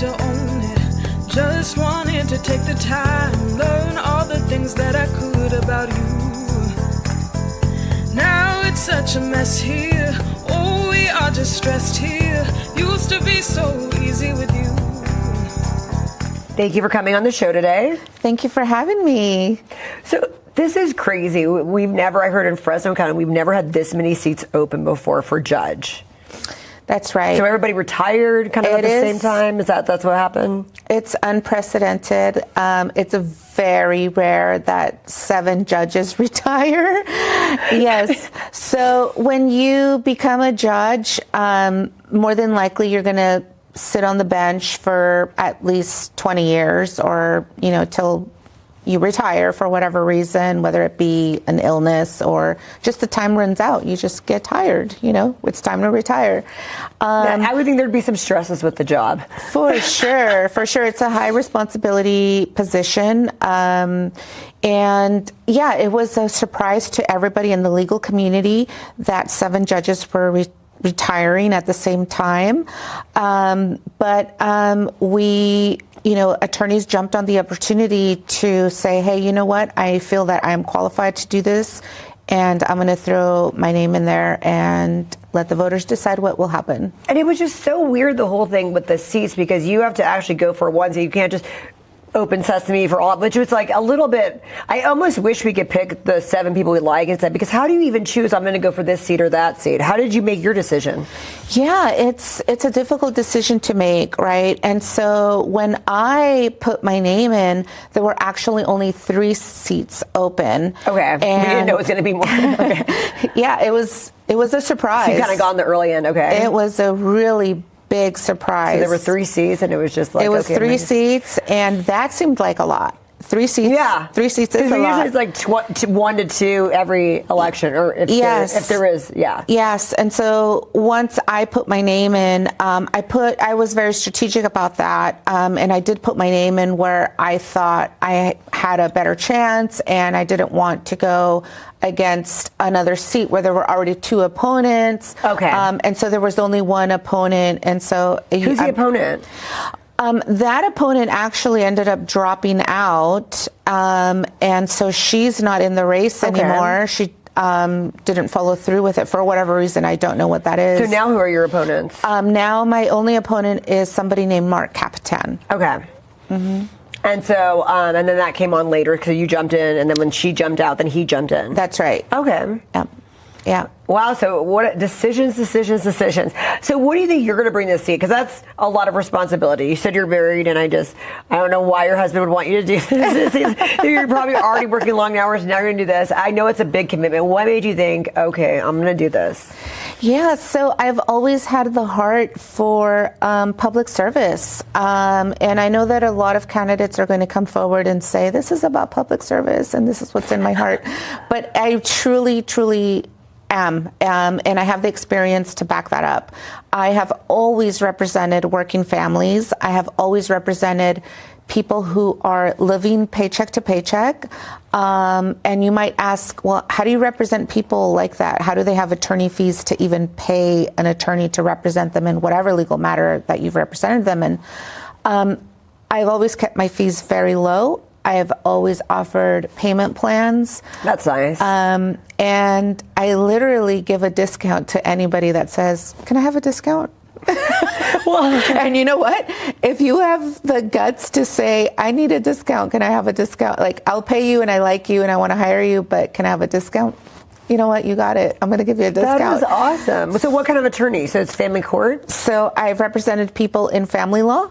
to own it. Just wanted to take the time, learn all the things that I could about you. Now it's such a mess here. Oh, we are just stressed here. Used to be so easy with you. Thank you for coming on the show today. Thank you for having me. So this is crazy. I heard in Fresno County, we've never had this many seats open before for judge. That's right. So everybody retired kind of at the same time? That's what happened? It's unprecedented. It's very rare that 7 judges retire. Yes. So when you become a judge, more than likely you're going to sit on the bench for at least 20 years or, till you retire for whatever reason, whether it be an illness or just the time runs out. You just get tired, it's time to retire. I would think there'd be some stresses with the job. For sure. It's a high responsibility position. And yeah, it was a surprise to everybody in the legal community that 7 judges were retiring at the same time. But we, attorneys jumped on the opportunity to say, hey, you know what? I feel that I'm qualified to do this, and I'm going to throw my name in there and let the voters decide what will happen. And it was just so weird, the whole thing with the seats, because you have to actually go for one seat. You can't just open sesame for all, which was like a little bit, I almost wish we could pick the 7 people we like instead, because how do you even choose, I'm going to go for this seat or that seat? How did you make your decision? Yeah, it's a difficult decision to make, right? And so when I put my name in, there were actually only 3 seats open. Okay, and we didn't know it was going to be more. Okay. Yeah, it was a surprise. So you kind of got in the early end, okay. It was a really big surprise. So there were 3 seats, and it was just like, it was 3 seats, and that seemed like a lot. 3 seats. Yeah, 3 seats is a lot. Usually it's like 1 to 2 every election, or if there is, yeah. Yes, and so once I put my name in, I was very strategic about that, and I did put my name in where I thought I had a better chance, and I didn't want to go against another seat where there were already 2 opponents. Okay. And so there was only 1 opponent, and so who's the opponent? That opponent actually ended up dropping out, and so she's not in the race anymore. She didn't follow through with it for whatever reason. I don't know what that is. So now who are your opponents? Now my only opponent is somebody named Mark Capitan. Okay. Mm-hmm. And so, and then that came on later because you jumped in, and then when she jumped out, then he jumped in. That's right. Okay. Yeah. Wow. So what decisions. So what do you think you're going to bring this seat? Because that's a lot of responsibility. You said you're married, and I don't know why your husband would want you to do this. You're probably already working long hours. Now you're going to do this. I know it's a big commitment. What made you think, okay, I'm going to do this? Yeah, so I've always had the heart for public service. And I know that a lot of candidates are going to come forward and say, this is about public service and this is what's in my heart. But I truly am. And I have the experience to back that up. I have always represented working families. I have always represented people who are living paycheck to paycheck. And you might ask, well, how do you represent people like that? How do they have attorney fees to even pay an attorney to represent them in whatever legal matter that you've represented them in? I've always kept my fees very low. I have always offered payment plans. That's nice. And I literally give a discount to anybody that says, can I have a discount? Well, and you know what? If you have the guts to say, I need a discount, can I have a discount? Like, I'll pay you and I like you and I want to hire you, but can I have a discount? You know what? You got it. I'm going to give you a discount. That is awesome. So what kind of attorney? So it's family court? So I've represented people in family law,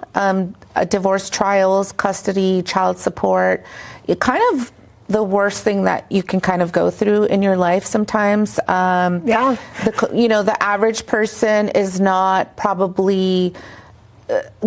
divorce trials, custody, child support. It kind of the worst thing that you can kind of go through in your life sometimes. The average person is not probably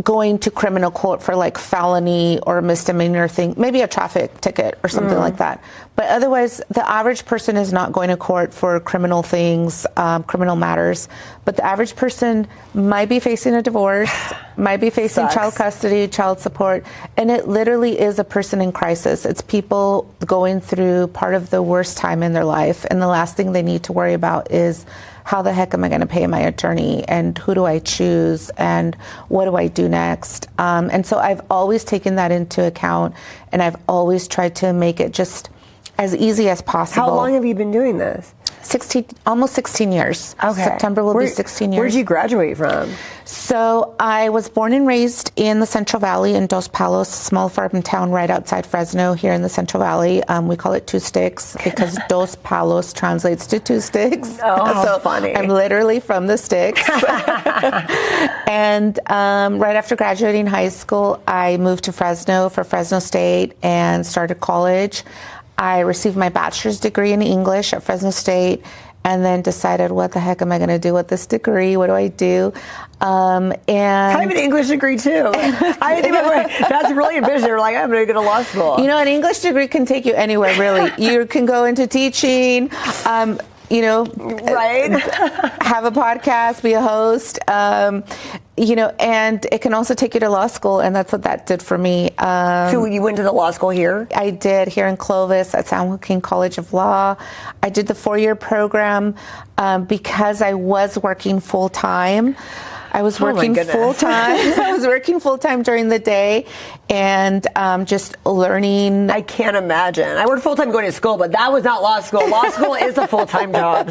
going to criminal court for like felony or misdemeanor thing, maybe a traffic ticket or something like that. But otherwise, the average person is not going to court for criminal things, criminal matters. But the average person might be facing a divorce, might be facing child custody, child support. And And it literally is a person in crisis. It's people going through part of the worst time in their life, and the last thing they need to worry about is, how the heck am I going to pay my attorney, and who do I choose, and what do I do next? And so I've always taken that into account, and I've always tried to make it just as easy as possible. How long have you been doing this? Almost 16 years. Okay. September will be 16 years. Where did you graduate from? So I was born and raised in the Central Valley in Dos Palos, small farm town right outside Fresno here in the Central Valley. We call it Two Sticks because Dos Palos translates to two sticks. Oh, so funny. I'm literally from the sticks. And right after graduating high school, I moved to Fresno for Fresno State and started college. I received my bachelor's degree in English at Fresno State, and then decided, what the heck am I going to do with this degree? What do I do? And I have an English degree too. That's really ambitious. You're like, I'm going to go to law school. You know, an English degree can take you anywhere, really. You can go into teaching. Right? Have a podcast, be a host, and it can also take you to law school, and that's what that did for me. So you went to the law school here? I did, here in Clovis at San Joaquin College of Law. I did the 4-year program because I was working full-time. I was working full-time. I was working full-time during the day and just learning. I can't imagine. I worked full-time going to school, but that was not law school. Law school is a full-time job.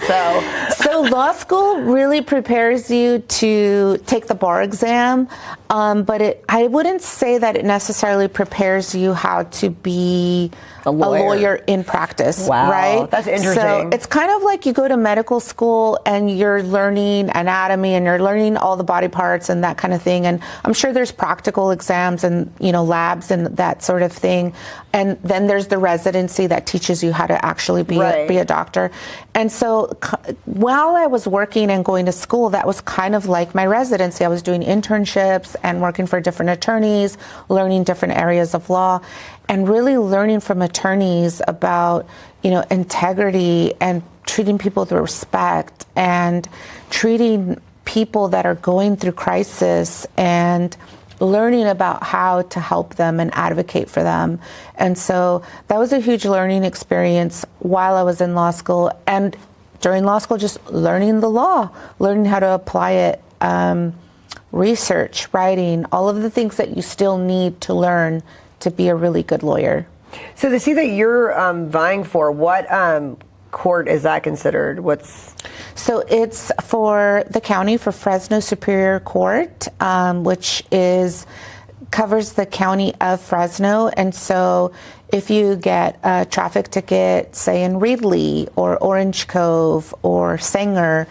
So law school really prepares you to take the bar exam, but I wouldn't say that it necessarily prepares you how to be a lawyer in practice. Wow, right? That's interesting. So it's kind of like you go to medical school and you're learning anatomy and you're learning all the body parts and that kind of thing. And I'm sure there's practical exams and, labs and that sort of thing. And then there's the residency that teaches you how to actually be a doctor. And so while I was working and going to school, that was kind of like my residency. I was doing internships and working for different attorneys, learning different areas of law, and really learning from attorneys about, integrity and treating people with respect and treating people that are going through crisis and learning about how to help them and advocate for them. And so that was a huge learning experience while I was in law school, and during law school, just learning the law, learning how to apply it, research, writing, all of the things that you still need to learn to be a really good lawyer. So the seat that you're vying for, what court is that considered? So it's for the county, for Fresno Superior Court, which covers the county of Fresno. And so if you get a traffic ticket, say in Reedley or Orange Cove or Sanger,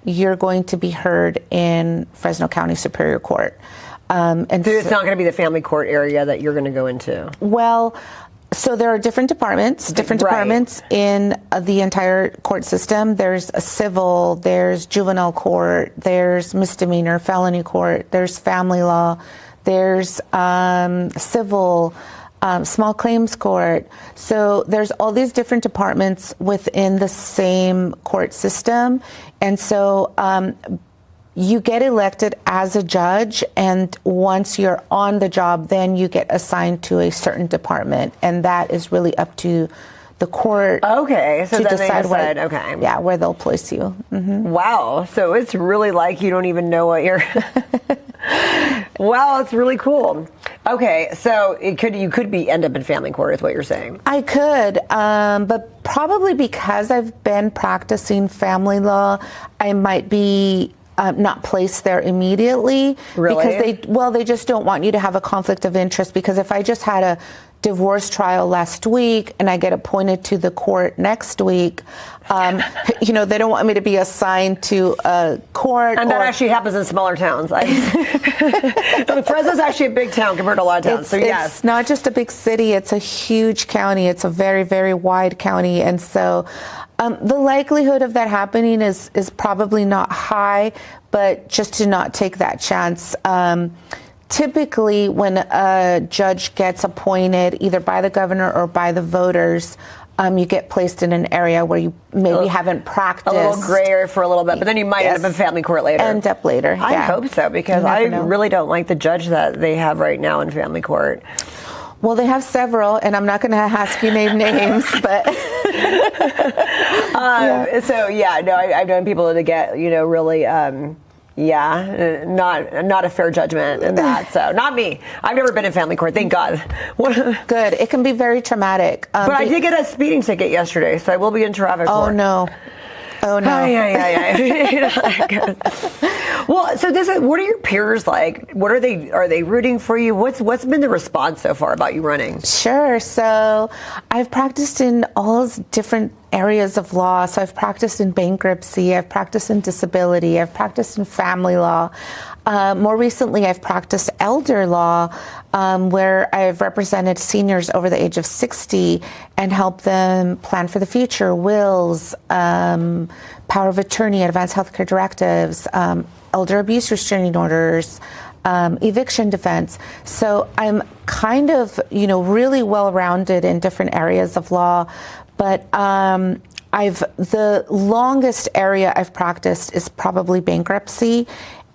you're going to be heard in Fresno County Superior Court. So it's not going to be the family court area that you're going to go into? Well, so there are different departments in the entire court system. There's a civil, there's juvenile court, there's misdemeanor, felony court, there's family law, there's civil, small claims court. So there's all these different departments within the same court system. And so you get elected as a judge, and once you're on the job, then you get assigned to a certain department, and that is really up to the court. Okay, so to then decide where they'll place you. Mm-hmm. Wow, so it's really like you don't even know what you're. Wow, it's really cool. Okay, so you could end up in family court, is what you're saying? I could, but probably because I've been practicing family law, I might be not placed there immediately. Really? Because they just don't want you to have a conflict of interest, because if I just had a divorce trial last week and I get appointed to the court next week, they don't want me to be assigned to a court. And that actually happens in smaller towns. Fresno's actually a big town compared to a lot of towns. It's not just a big city, it's a huge county. It's a very, very wide county. And so the likelihood of that happening is probably not high, but just to not take that chance, typically, when a judge gets appointed either by the governor or by the voters, you get placed in an area where you maybe haven't practiced. A little gray area for a little bit, but then you might end up in family court later. End up later, I hope so, because I really don't like the judge that they have right now in family court. Well, they have several, and I'm not going to ask you name names, but... So, I've known people to get, really... not a fair judgment in that. So, not me. I've never been in family court, thank God. Good. It can be very traumatic. But I did get a speeding ticket yesterday, so I will be in traffic court. Oh no. Well, so what are your peers like? Are they rooting for you? What's been the response so far about you running? Sure. So I've practiced in all different areas of law. So I've practiced in bankruptcy, I've practiced in disability, I've practiced in family law. More recently, I've practiced elder law, where I've represented seniors over the age of 60 and helped them plan for the future, wills, power of attorney, advanced healthcare directives, elder abuse restraining orders, eviction defense. So I'm kind of, really well-rounded in different areas of law. But the longest area I've practiced is probably bankruptcy,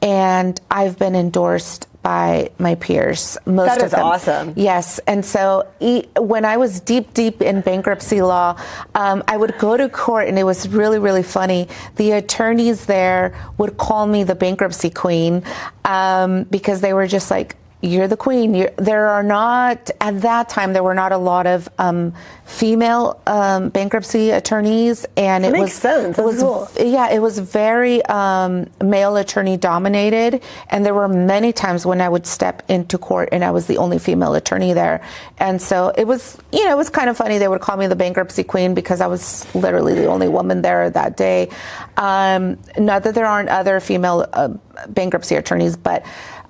and I've been endorsed by my peers. Most of them. That is awesome. Yes, and so when I was deep in bankruptcy law, I would go to court, and it was really, really funny. The attorneys there would call me the bankruptcy queen, because they were just like, "You're the queen." At that time, there were not a lot of female bankruptcy attorneys, and it makes sense. That's cool. Yeah, it was very male attorney dominated, and there were many times when I would step into court and I was the only female attorney there, and so it was kind of funny. They would call me the bankruptcy queen because I was literally the only woman there that day. Not that there aren't other female bankruptcy attorneys, but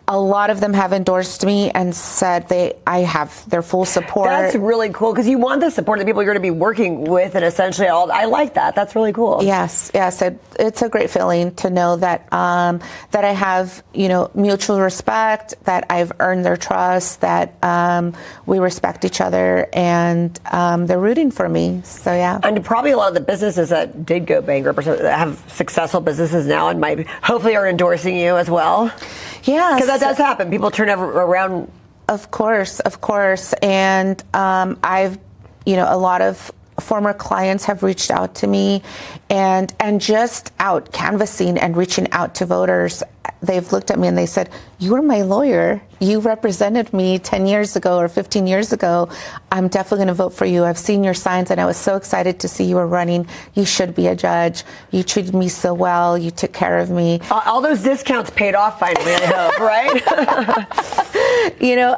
a lot of them have endorsed me and said I have their full support. That's really cool, because you want the support of the people you're going to be working with, and essentially I like that. That's really cool. Yes. It's a great feeling to know that that I have mutual respect, that I've earned their trust, that we respect each other, and they're rooting for me. So yeah. And probably a lot of the businesses that did go bankrupt or that have successful businesses now and hopefully are endorsing you as well. Yeah, because that does happen. People turn around. Of course, and I've, a lot of former clients have reached out to me, and just out canvassing and reaching out to voters. They've looked at me and they said, "You were my lawyer. You represented me 10 years ago or 15 years ago. I'm definitely going to vote for you. I've seen your signs, and I was so excited to see you were running. You should be a judge. You treated me so well. You took care of me." All those discounts paid off finally, I hope, right?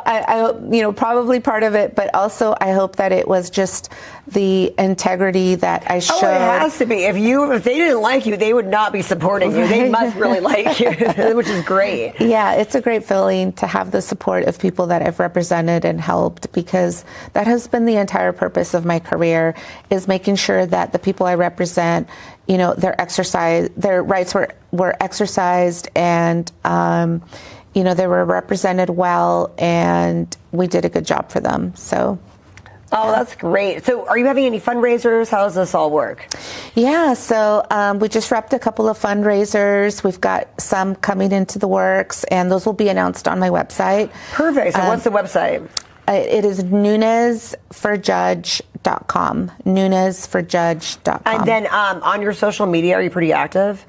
I probably part of it, but also I hope that it was just the integrity that I showed. Oh, it has to be. If they didn't like you, they would not be supporting you. They must really like you, which is great. Yeah, it's a great feeling to have the support of people that I've represented and helped, because that has been the entire purpose of my career, is making sure that the people I represent, their rights were exercised, and they were represented well, and we did a good job for them. So. Oh, that's great. So are you having any fundraisers? How does this all work? Yeah, so we just wrapped a couple of fundraisers. We've got some coming into the works, and those will be announced on my website. Perfect. So what's the website? It is nunezforjudge.com. Nunezforjudge.com. And then on your social media, are you pretty active?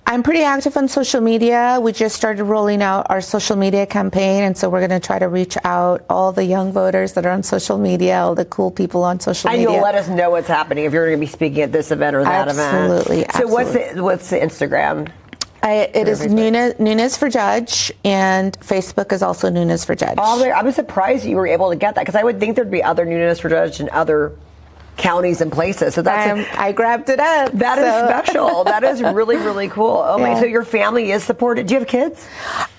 I'm pretty active on social media. We just started rolling out our social media campaign, and so we're going to try to reach out all the young voters that are on social media, all the cool people on social media. And you'll let us know what's happening if you're going to be speaking at this event or that event. Absolutely. So what's the Instagram? It is Nunez for Judge, and Facebook is also Nunez for Judge. I'm surprised you were able to get that, because I would think there'd be other Nunez for Judge in other counties and places. So I grabbed it up. That is special. That is really, really cool. Oh my! So your family is supported. Do you have kids?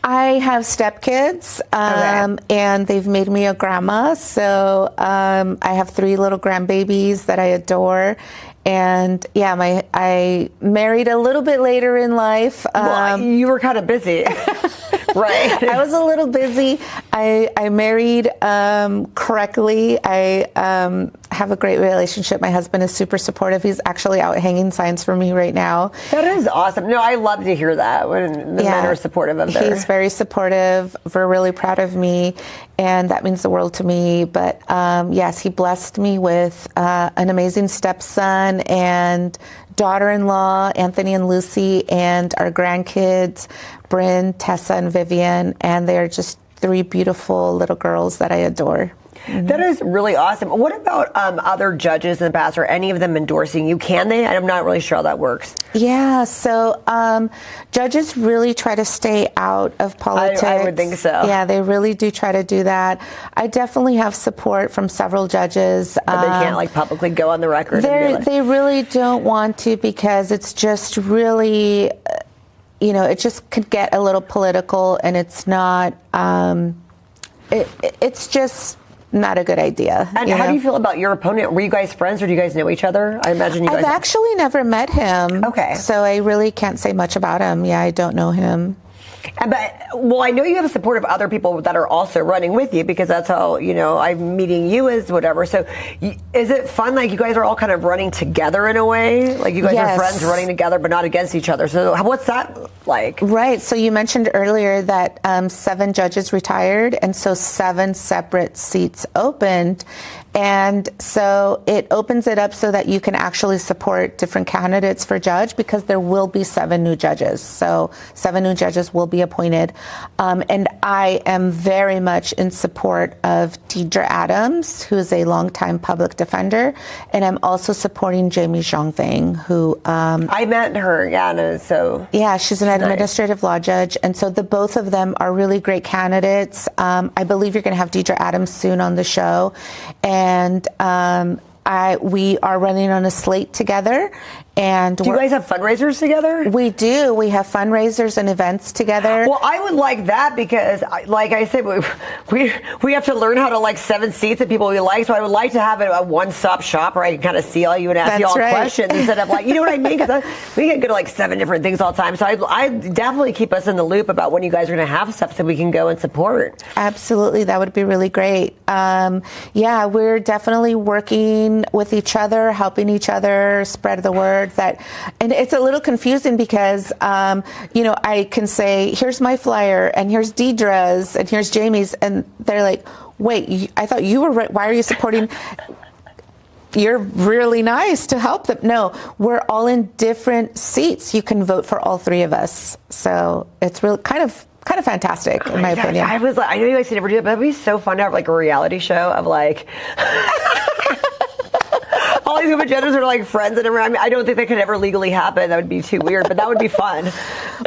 I have stepkids, and they've made me a grandma. So I have 3 little grandbabies that I adore. And yeah, I married a little bit later in life. Well, you were kind of busy. Right. I was a little busy. I married correctly. I have a great relationship. My husband is super supportive. He's actually out hanging signs for me right now. That is awesome. No, I love to hear that when the men are supportive of their... He's very supportive. We're really proud of me, and that means the world to me. But yes, he blessed me with an amazing stepson and daughter-in-law, Anthony and Lucy, and our grandkids, Bryn, Tessa, and Vivian, and they're just 3 beautiful little girls that I adore. Mm-hmm. That is really awesome. What about other judges in the past? Are any of them endorsing you? Can they? I'm not really sure how that works. Yeah, so judges really try to stay out of politics. I would think so. Yeah, they really do try to do that. I definitely have support from several judges. But they can't like publicly go on the record. They really don't want to, because it's just really, it just could get a little political, and it's not. It's just not a good idea. And how do you feel about your opponent? Were you guys friends, or do you guys know each other? I imagine you guys... I've actually never met him. Okay. So I really can't say much about him. Yeah, I don't know him. Well, I know you have a support of other people that are also running with you, because that's how, I'm meeting you as whatever. So is it fun? Like, you guys are all kind of running together in a way? Like, you guys are friends running together, but not against each other. So what's that like? Right. So you mentioned earlier that 7 judges retired, and so 7 separate seats opened. And so it opens it up so that you can actually support different candidates for judge, because there will be 7 new judges. So 7 new judges will be appointed. And I am very much in support of Deidre Adams, who is a longtime public defender. And I'm also supporting Jamie Zhongfeng, who... I met her, Yeah, she's an administrative law judge. And so the both of them are really great candidates. I believe you're going to have Deidre Adams soon on the show. And we are running on a slate together. And do you guys have fundraisers together? We do. We have fundraisers and events together. Well, I would like that, because, like I said, we have to learn how to like 7 seats that people we like. So I would like to have a one-stop shop where I can kind of see all you and ask you all questions, instead of like, you know what I mean? Because we can go to like 7 different things all the time. So I definitely keep us in the loop about when you guys are going to have stuff, so we can go and support. Absolutely, that would be really great. Yeah, we're definitely working with each other, helping each other spread the word. And it's a little confusing, because I can say, here's my flyer, and here's Deidre's, and here's Jamie's, and they're like, wait, I thought you were right. Why are you supporting? You're really nice to help them. No, we're all in different seats. You can vote for all 3 of us. So it's really kind of fantastic, in my opinion. I know you guys can never do it, but it'd be so fun to have like a reality show of like all these women genders are like friends and everything. I mean, I don't think that could ever legally happen. That would be too weird, but that would be fun.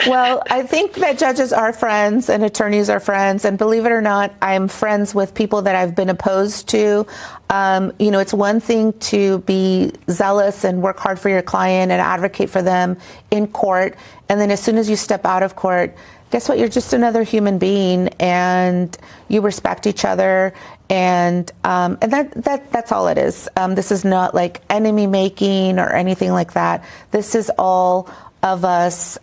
Well, I think that judges are friends and attorneys are friends, and believe it or not, I'm friends with people that I've been opposed to. It's one thing to be zealous and work hard for your client and advocate for them in court, and then as soon as you step out of court, guess what? You're just another human being, and you respect each other, and that's all it is. This is not like enemy making or anything like that. This is all of us.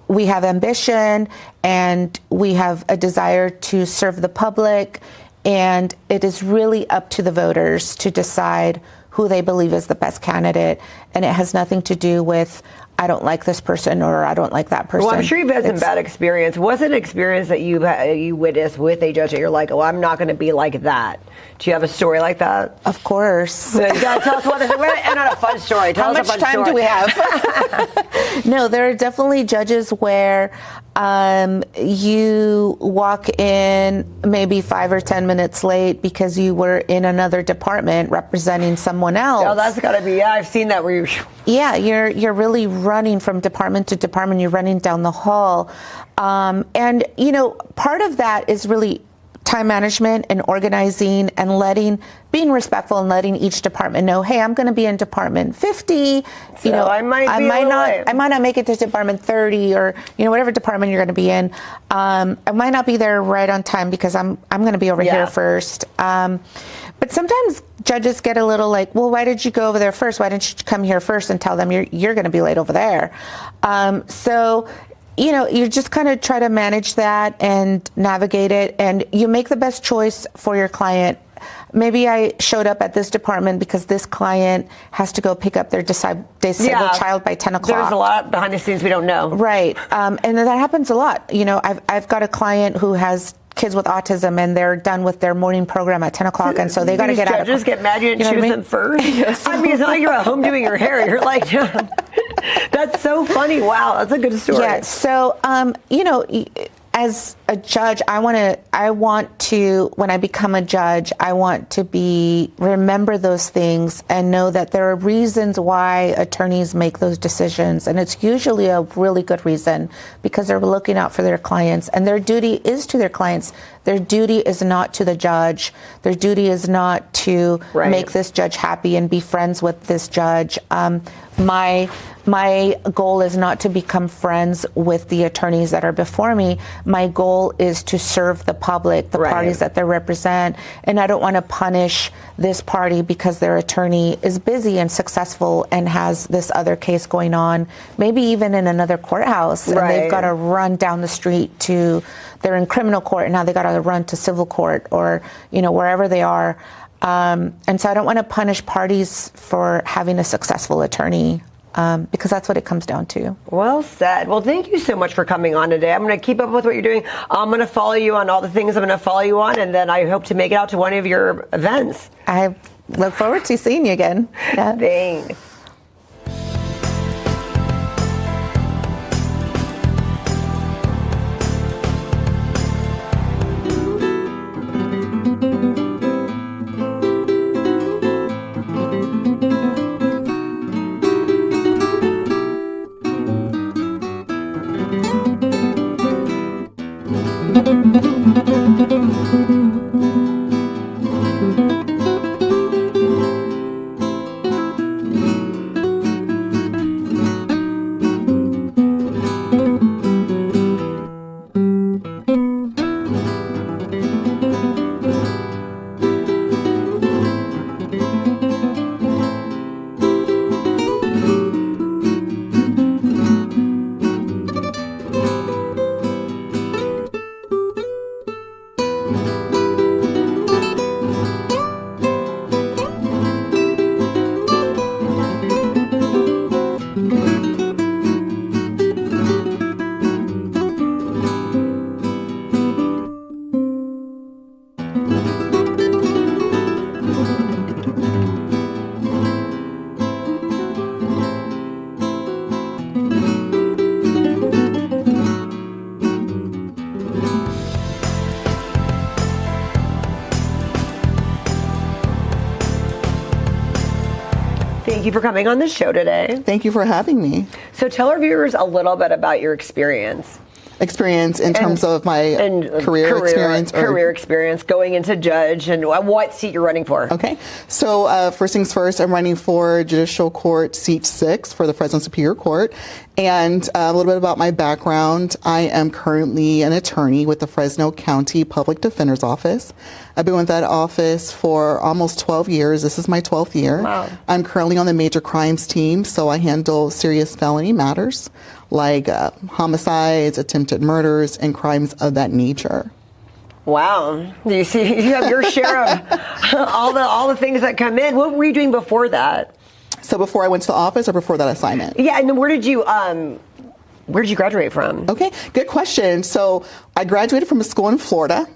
We have ambition, and we have a desire to serve the public, and it is really up to the voters to decide who they believe is the best candidate, and it has nothing to do with I don't like this person or I don't like that person. Well, I'm sure you've had some bad experience. Was it an experience that you witnessed with a judge that you're like, oh, I'm not going to be like that? Do you have a story like that? Of course. Tell us what and not a fun story. How much time do we have? No, there are definitely judges where you walk in maybe 5 or 10 minutes late because you were in another department representing someone else. Oh, that's got to be, I've seen that where you... Yeah, you're really running from department to department. You're running down the hall. And, part of that is really time management and organizing and being respectful and letting each department know, hey, I'm going to be in department 50. So I might not make it to department 30 or, whatever department you're going to be in. I might not be there right on time because I'm going to be over here first. But sometimes judges get a little like, well, why did you go over there first? Why didn't you come here first and tell them you're going to be late over there? So you just kind of try to manage that and navigate it, and you make the best choice for your client. Maybe I showed up at this department because this client has to go pick up their disabled child by 10 o'clock. There's a lot behind the scenes we don't know. Right. And that happens a lot. I've got a client who has kids with autism, and they're done with their morning program at 10 o'clock, and so they got to get out. Judges get mad you didn't choose them first. Yes. I mean, it's not like you're at home doing your hair. You're like, that's so funny. Wow, that's a good story. Yeah. So, as a judge, I want to, when I become a judge, I want to remember those things and know that there are reasons why attorneys make those decisions. And it's usually a really good reason, because they're looking out for their clients, and their duty is to their clients. Their duty is not to the judge. Their duty is not to make this judge happy and be friends with this judge. My goal is not to become friends with the attorneys that are before me. My goal is to serve the public, the parties that they represent. And I don't want to punish this party because their attorney is busy and successful and has this other case going on, maybe even in another courthouse. And they've got to run down the street they're in criminal court, and now they got to run to civil court, or, wherever they are. And so I don't want to punish parties for having a successful attorney. Because that's what it comes down to. Well said. Well, thank you so much for coming on today. I'm going to keep up with what you're doing. I'm going to follow you on all the things I'm going to follow you on, and then I hope to make it out to one of your events. I look forward to seeing you again. Yeah. Thanks. Thank you for coming on the show today. Thank you for having me. So tell our viewers a little bit about your experience. Experience in terms of my career experience? Career experience, going into judge, and what seat you're running for. Okay. So first things first, I'm running for Judicial Court Seat 6 for the Fresno Superior Court. And a little bit about my background. I am currently an attorney with the Fresno County Public Defender's Office. I've been with that office for almost 12 years. This is my 12th year. Wow. I'm currently on the major crimes team, so I handle serious felony matters like homicides, attempted murders, and crimes of that nature. Wow. You see, you have your share of all the things that come in. What were you doing before that? So before I went to the office, or before that assignment? Yeah, and then where did you graduate from? Okay, good question. So I graduated from a school in Florida.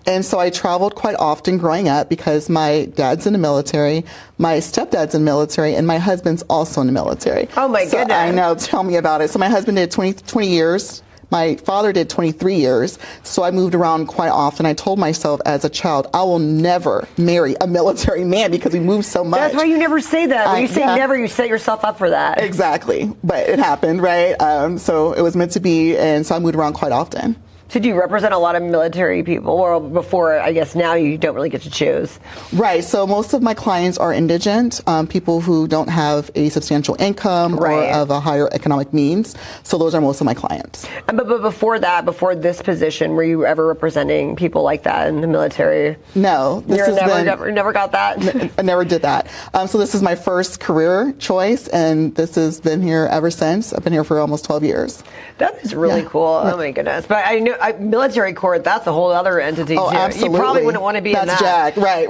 And so I traveled quite often growing up because my dad's in the military, my stepdad's in the military, and my husband's also in the military. Oh my goodness. I know, tell me about it. So my husband did 20 years. My father did 23 years. So I moved around quite often. I told myself as a child, I will never marry a military man because we moved so much. That's why you never say that. When you say never, you set yourself up for that. Exactly. But it happened, right? So it was meant to be. And so I moved around quite often. So do you represent a lot of military people? Or before, I guess now you don't really get to choose. Right. So most of my clients are indigent, people who don't have a substantial income or of a higher economic means. So those are most of my clients. But before that, before this position, were you ever representing people like that in the military? No. You never got that? I never did that. So this is my first career choice, and this has been here ever since. I've been here for almost 12 years. That is really cool. Oh my goodness. But I know military court, that's a whole other entity too. Absolutely. You probably wouldn't want to be in that. That's Jack. Right.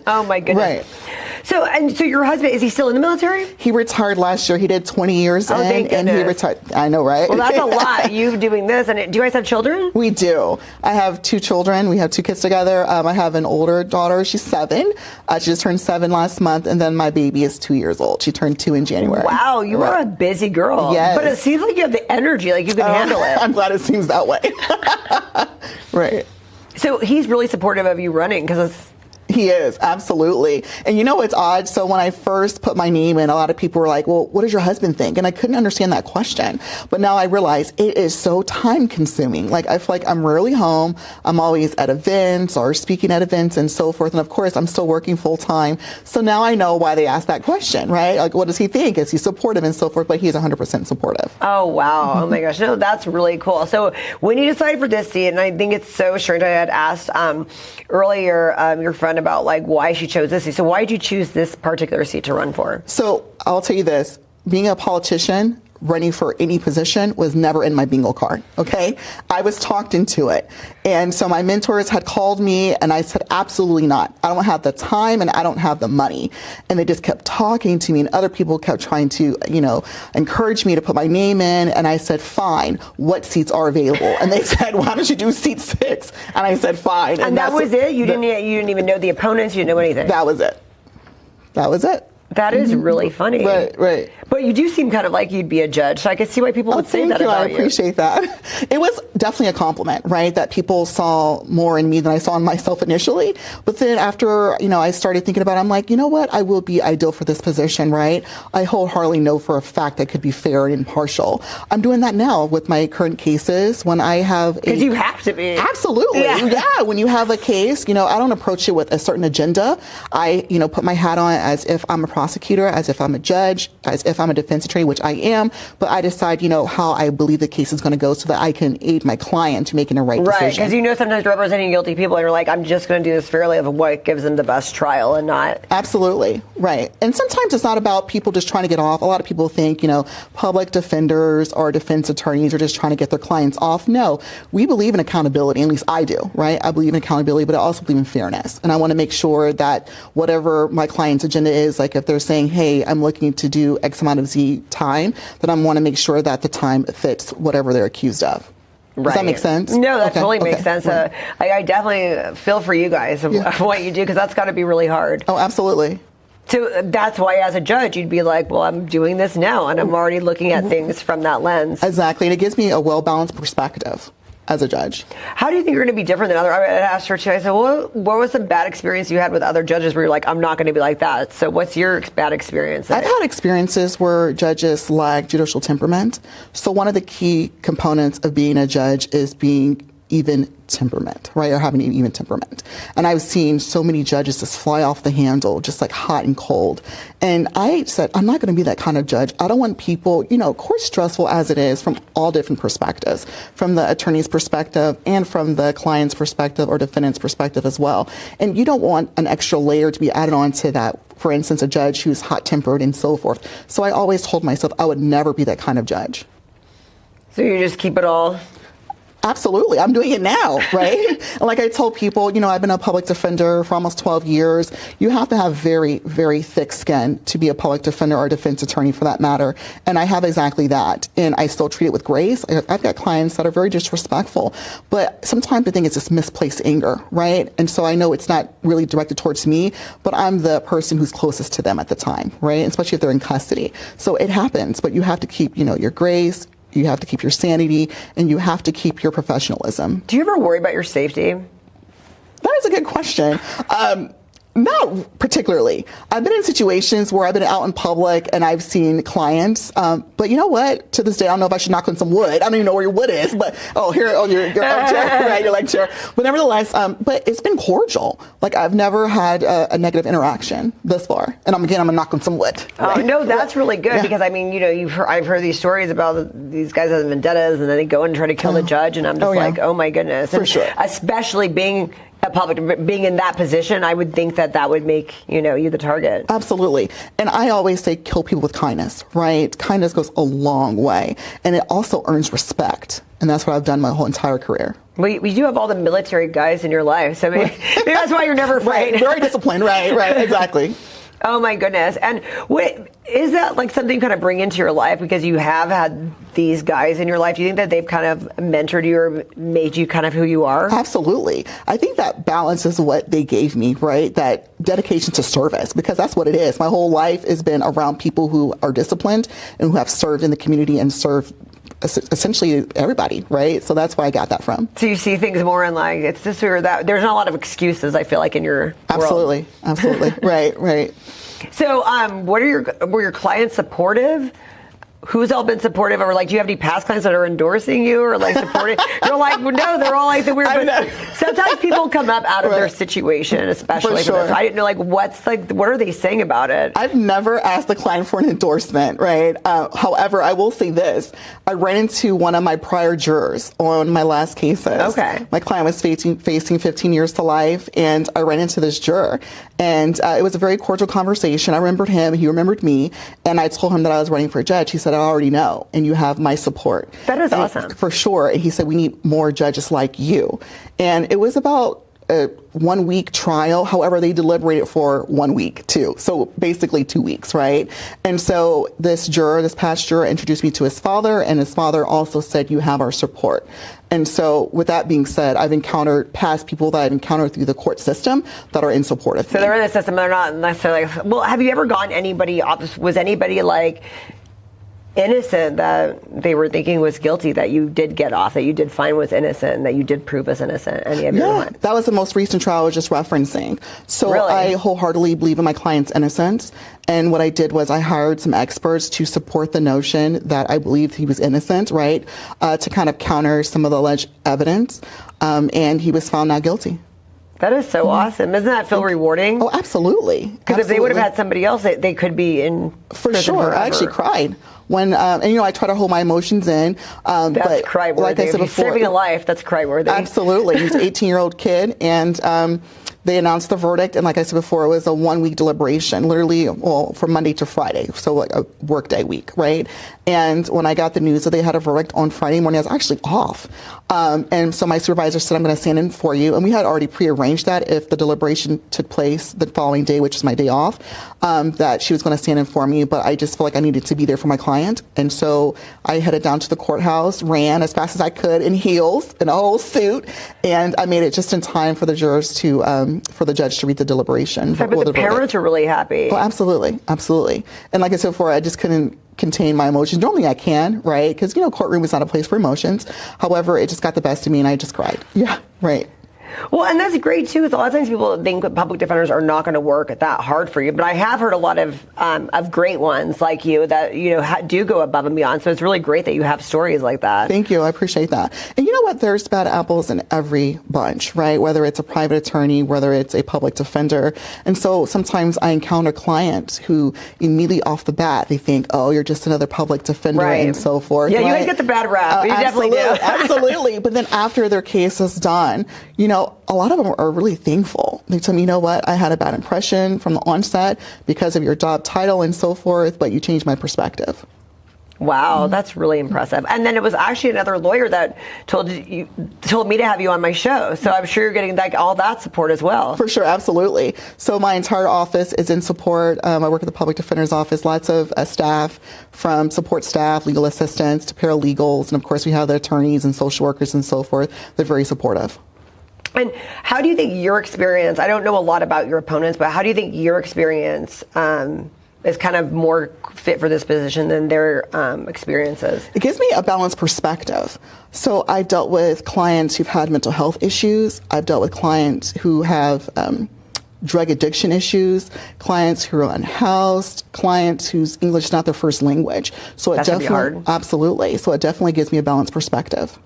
Oh my goodness. Right. So your husband, is he still in the military? He retired last year. He did 20 years thank and he retired. I know, right? Well, that's a lot. You doing this, and do you guys have children? We do. I have 2 children. We have 2 kids together. I have an older daughter. She's 7. She just turned 7 last month, and then my baby is 2 years old. She turned 2 in January. Wow, you are a busy girl. Yes. But it seems like you have the energy, like you can handle it. I'm glad it seems that way. Right. So he's really supportive of you running because He is, absolutely. And you know what's odd? So when I first put my name in, a lot of people were like, well, what does your husband think? And I couldn't understand that question. But now I realize it is so time consuming. Like, I feel like I'm rarely home. I'm always at events or speaking at events and so forth. And of course, I'm still working full time. So now I know why they asked that question, right? Like, what does he think? Is he supportive and so forth? But he's 100% supportive. Oh, wow. Oh my gosh. No, that's really cool. So when you decided for this seat, and I think it's so strange, I had asked earlier your friend about like why she chose this seat. So why did you choose this particular seat to run for? So I'll tell you this, being a politician, running for any position was never in my bingo card, okay? I was talked into it. And so my mentors had called me and I said, absolutely not. I don't have the time and I don't have the money. And they just kept talking to me and other people kept trying to, you know, encourage me to put my name in. And I said, fine, what seats are available? And they said, why don't you do seat 6? And I said, fine. And that was it? You didn't even know the opponents? You didn't know anything? That was it. That was it. That is really funny. Right, right. But you do seem kind of like you'd be a judge, so I could see why people would say that about you. I appreciate that. It was definitely a compliment, right? That people saw more in me than I saw in myself initially. But then after, you know, I started thinking about it, I'm like, you know what? I will be ideal for this position, right? I wholeheartedly know for a fact I could be fair and impartial. I'm doing that now with my current cases when I have because you have to be. Absolutely. Yeah. When you have a case, you know, I don't approach it with a certain agenda. I, you know, put my hat on as if I'm a prosecutor, as if I'm a judge, as if I'm a defense attorney, which I am, but I decide, you know, how I believe the case is going to go so that I can aid my client to making a right decision. Right, because you know sometimes representing guilty people, and you're like, I'm just going to do this fairly of what gives them the best trial and not. Absolutely, right. And sometimes it's not about people just trying to get off. A lot of people think, you know, public defenders or defense attorneys are just trying to get their clients off. No, we believe in accountability, at least I do, right? I believe in accountability, but I also believe in fairness. And I want to make sure that whatever my client's agenda is, like if they're saying, hey, I'm looking to do X amount of Z time, then I want to make sure that the time fits whatever they're accused of. Does that make sense? No, that totally makes sense. Right. I definitely feel for you guys of what you do, because that's got to be really hard. Oh, absolutely. So that's why as a judge, you'd be like, well, I'm doing this now, and I'm already looking at things from that lens. Exactly. And it gives me a well-balanced perspective as a judge. How do you think you're going to be different than other? I asked her too. I said, well, what was some bad experience you had with other judges where you're like, I'm not going to be like that? So what's your bad experience? I've had experiences where judges lack judicial temperament. So one of the key components of being a judge is being even temperament, right? Or having an even temperament. And I've seen so many judges just fly off the handle, just like hot and cold. And I said, I'm not going to be that kind of judge. I don't want people, you know, court's stressful as it is from all different perspectives, from the attorney's perspective and from the client's perspective or defendant's perspective as well. And you don't want an extra layer to be added on to that. For instance, a judge who's hot-tempered and so forth. So I always told myself I would never be that kind of judge. So you just keep it all? Absolutely. I'm doing it now, right? And like I told people, you know, I've been a public defender for almost 12 years. You have to have very, very thick skin to be a public defender or a defense attorney for that matter. And I have exactly that. And I still treat it with grace. I've got clients that are very disrespectful. But sometimes I think it's just misplaced anger, right? And so I know it's not really directed towards me, but I'm the person who's closest to them at the time, right? Especially if they're in custody. So it happens, but you have to keep, you know, your grace. You have to keep your sanity, and you have to keep your professionalism. Do you ever worry about your safety? That is a good question. Not particularly. I've been in situations where I've been out in public and I've seen clients, but you know what? To this day, I don't know if I should knock on some wood. I don't even know where your wood is, but your armchair, right, your leg chair. But nevertheless, but it's been cordial. Like I've never had a negative interaction thus far. And I'm gonna knock on some wood. Right? Oh no, that's really good because I mean, I've heard these stories about these guys having vendettas and then they go and try to kill the judge, and I'm just like, oh my goodness. For sure. Especially being being in that position, I would think that would make, you the target. Absolutely. And I always say kill people with kindness, right? Kindness goes a long way. And it also earns respect. And that's what I've done my whole entire career. We do have all the military guys in your life. So maybe that's why you're never afraid. Right. Very disciplined. Right. Exactly. Oh my goodness. And is that like something you kind of bring into your life because you have had these guys in your life? Do you think that they've kind of mentored you or made you kind of who you are? Absolutely. I think that balance is what they gave me, right? That dedication to service, because that's what it is. My whole life has been around people who are disciplined and who have served in the community and served essentially everybody, right? So that's where I got that from. So you see things more in like, it's this or that. There's not a lot of excuses, I feel like, in your world. Absolutely. Right. So were your clients supportive? Who's all been supportive? Or like, do you have any past clients that are endorsing you or like supporting? You're like, no, they're all like the weird. But sometimes people come up out of their situation, especially for this. I didn't know what are they saying about it? I've never asked the client for an endorsement, right? However, I will say this. I ran into one of my prior jurors on my last cases. Okay. My client was facing 15 years to life, and I ran into this juror. And it was a very cordial conversation. I remembered him, he remembered me, and I told him that I was running for judge. He said, I already know, and you have my support. That is awesome. For sure. And he said, we need more judges like you. And it was about a 1 week trial. However, they deliberated for 1 week too. So basically 2 weeks, right? And so this past juror introduced me to his father, and his father also said, you have our support. And so with that being said, I've encountered past people that I've encountered through the court system that are in support of me. So they're in the system, they're not necessarily, well, have you ever gotten was anybody like innocent that they were thinking was guilty that you did get off, that you did find was innocent, and that you did prove was innocent? Any of your ones? That was the most recent trial I was just referencing. So really? I wholeheartedly believe in my client's innocence. And what I did was I hired some experts to support the notion that I believed he was innocent, right? To kind of counter some of the alleged evidence. And he was found not guilty. That is so awesome. Doesn't that feel rewarding? Oh, absolutely. Because if they would have had somebody else, they could be in for sure. Forever. I actually cried when, and I try to hold my emotions in. That's cry-worthy. Like I said before, saving a life, that's cry-worthy. Absolutely. He's an 18-year-old kid, and they announced the verdict, and like I said before, it was a 1 week deliberation, literally, from Monday to Friday, so like a workday week, right? And when I got the news that they had a verdict on Friday morning, I was actually off. And so my supervisor said, I'm going to stand in for you. And we had already prearranged that if the deliberation took place the following day, which is my day off, that she was going to stand in for me. But I just felt like I needed to be there for my client. And so I headed down to the courthouse, ran as fast as I could in heels, in a whole suit. And I made it just in time for the jurors for the judge to read the deliberation. But the parents are really happy. Oh, absolutely. Absolutely. And like I said before, I just couldn't contain my emotions. Normally I can, right? Because, courtroom is not a place for emotions. However, it just got the best of me and I just cried. Yeah, right. Well, and that's great too, because a lot of times people think that public defenders are not going to work that hard for you. But I have heard a lot of great ones like you that do go above and beyond. So it's really great that you have stories like that. Thank you. I appreciate that. And you know what? There's bad apples in every bunch, right? Whether it's a private attorney, whether it's a public defender. And so sometimes I encounter clients who immediately off the bat, they think, oh, you're just another public defender and so forth. Yeah, right? you guys get the bad rap. You definitely do. Absolutely. But then after their case is done, a lot of them are really thankful. They tell me, you know what, I had a bad impression from the onset because of your job title and so forth, but you changed my perspective. Wow, that's really impressive. And then it was actually another lawyer that told me to have you on my show. So I'm sure you're getting all that support as well. For sure, absolutely. So my entire office is in support. I work at the public defender's office. Lots of staff, from support staff, legal assistants to paralegals, and of course we have the attorneys and social workers and so forth. They're very supportive. And how do you think your experience, I don't know a lot about your opponents, but how do you think your experience is kind of more fit for this position than their experiences? It gives me a balanced perspective. So I've dealt with clients who've had mental health issues. I've dealt with clients who have drug addiction issues, clients who are unhoused, clients whose English is not their first language. So it That should be definitely, hard. absolutely. So it definitely gives me a balanced perspective.